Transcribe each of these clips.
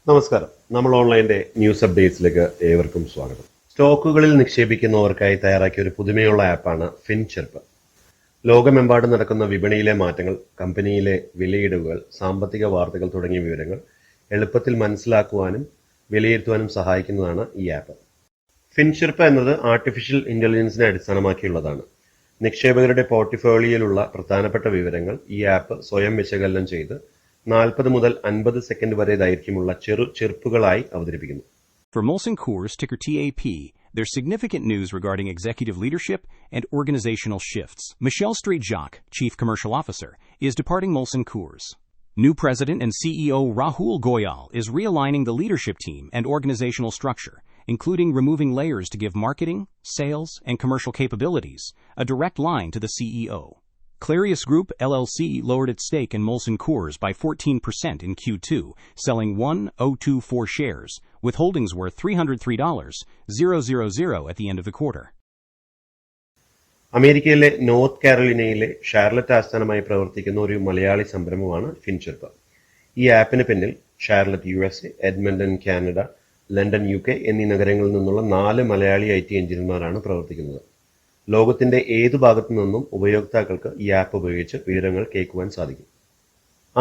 നമസ്കാരം. നമ്മൾ ഓൺലൈൻ്റെ ന്യൂസ് അപ്ഡേറ്റ്സിലേക്ക് ഏവർക്കും സ്വാഗതം. സ്റ്റോക്കുകളിൽ നിക്ഷേപിക്കുന്നവർക്കായി തയ്യാറാക്കിയ ഒരു പുതുമയുള്ള ആപ്പാണ് ഫിൻചെർപ്പ്. ലോകമെമ്പാടും നടക്കുന്ന വിപണിയിലെ മാറ്റങ്ങൾ, കമ്പനിയിലെ വിലയിടിവുകൾ, സാമ്പത്തിക വാർത്തകൾ തുടങ്ങിയ വിവരങ്ങൾ എളുപ്പത്തിൽ മനസ്സിലാക്കുവാനും വിലയിരുത്തുവാനും സഹായിക്കുന്നതാണ് ഈ ആപ്പ്. ഫിൻചെർപ്പ് എന്നത് ആർട്ടിഫിഷ്യൽ ഇന്റലിജൻസിനെ അടിസ്ഥാനമാക്കിയുള്ളതാണ്. നിക്ഷേപകരുടെ പോർട്ട്ഫോളിയോയിലുള്ള പ്രധാനപ്പെട്ട വിവരങ്ങൾ ഈ ആപ്പ് സ്വയം വിശകലനം ചെയ്ത് 40 മുതൽ 50 സെക്കൻഡ് വരെ ദൈർഘ്യമുള്ള ചെറുപ്പുകളായി അവതരിപ്പിക്കുന്നു. For Molson Coors, ticker TAP, there's significant news regarding executive leadership and organizational shifts. Michel Strate-Jacques, Chief Commercial Officer, is departing Molson Coors. New President and CEO Rahul Goyal is realigning the leadership team and organizational structure, including removing layers to give marketing, sales, and commercial capabilities a direct line to the CEO. Clarius Group LLC lowered its stake in Molson Coors by 14% in Q2, selling 1,024 shares, with holdings worth $303,000 at the end of the quarter. അമേരിക്കയിലെ north കാരോലിനയിലെ Charlotte ആസ്ഥാനമായി പ്രവർത്തിക്കുന്ന ഒരു മലയാളി സംരംഭമാണ് ഫിൻചെർപ്പ്. ഈ ആപ്പിന് പിന്നിൽ Charlotte USA, Edmonton Canada, London UK എന്നീ നഗരങ്ങളിൽ നിന്നുള്ള 4 മലയാളി IT എഞ്ചിനീയർമാരാണ് പ്രവർത്തിക്കുന്നത്. ലോകത്തിന്റെ ഏതു ഭാഗത്തു നിന്നും ഉപയോക്താക്കൾക്ക് ഈ ആപ്പ് ഉപയോഗിച്ച് വിവരങ്ങൾ കേൾക്കുവാൻ സാധിക്കും.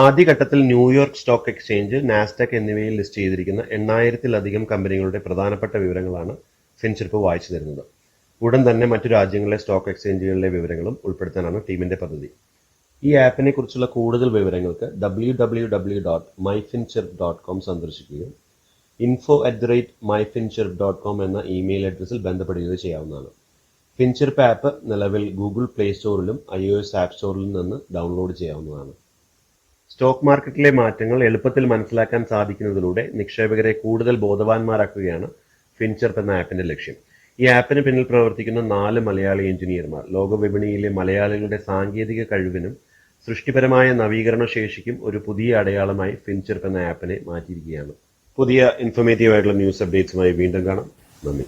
ആദ്യഘട്ടത്തിൽ ന്യൂയോർക്ക് സ്റ്റോക്ക് എക്സ്ചേഞ്ച്, നാസ്ഡാക്ക് എന്നിവയിൽ ലിസ്റ്റ് ചെയ്തിരിക്കുന്ന 8,000-ലധികം കമ്പനികളുടെ പ്രധാനപ്പെട്ട വിവരങ്ങളാണ് ഫിൻചെർപ്പ് വായിച്ചു തരുന്നത്. ഉടൻ തന്നെ മറ്റു രാജ്യങ്ങളിലെ സ്റ്റോക്ക് എക്സ്ചേഞ്ചുകളിലെ വിവരങ്ങളും ഉൾപ്പെടുത്താനാണ് ടീമിന്റെ പദ്ധതി. ഈ ആപ്പിനെ കുറിച്ചുള്ള കൂടുതൽ വിവരങ്ങൾക്ക് www.myfincherp.com സന്ദർശിക്കുകയും info@myfincherp.com എന്ന ഇമെയിൽ അഡ്രസ്സിൽ ബന്ധപ്പെടുകയോ ചെയ്യാവുന്നതാണ്. ഫിൻചെർപ്പ് ആപ്പ് നിലവിൽ ഗൂഗിൾ പ്ലേ സ്റ്റോറിലും iOS ആപ്പ് സ്റ്റോറിലും നിന്ന് ഡൗൺലോഡ് ചെയ്യാവുന്നതാണ്. സ്റ്റോക്ക് മാർക്കറ്റിലെ മാറ്റങ്ങൾ എളുപ്പത്തിൽ മനസ്സിലാക്കാൻ സാധിക്കുന്നതിലൂടെ നിക്ഷേപകരെ കൂടുതൽ ബോധവാന്മാരാക്കുകയാണ് ഫിൻചെർപ്പ് എന്ന ആപ്പിന്റെ ലക്ഷ്യം. ഈ ആപ്പിന് പിന്നിൽ പ്രവർത്തിക്കുന്ന 4 മലയാളി എഞ്ചിനീയർമാർ ലോകവിപണിയിലെ മലയാളികളുടെ സാങ്കേതിക കഴിവിനും സൃഷ്ടിപരമായ നവീകരണ ശേഷിക്കും ഒരു പുതിയ അടയാളമായി ഫിൻചെർപ്പ് എന്ന ആപ്പിനെ മാറ്റിയിരിക്കുകയാണ്. പുതിയ ഇൻഫോർമേറ്റീവ് ആയിട്ടുള്ള ന്യൂസ് അപ്ഡേറ്റ്സുമായി വീണ്ടും കാണാം. നന്ദി.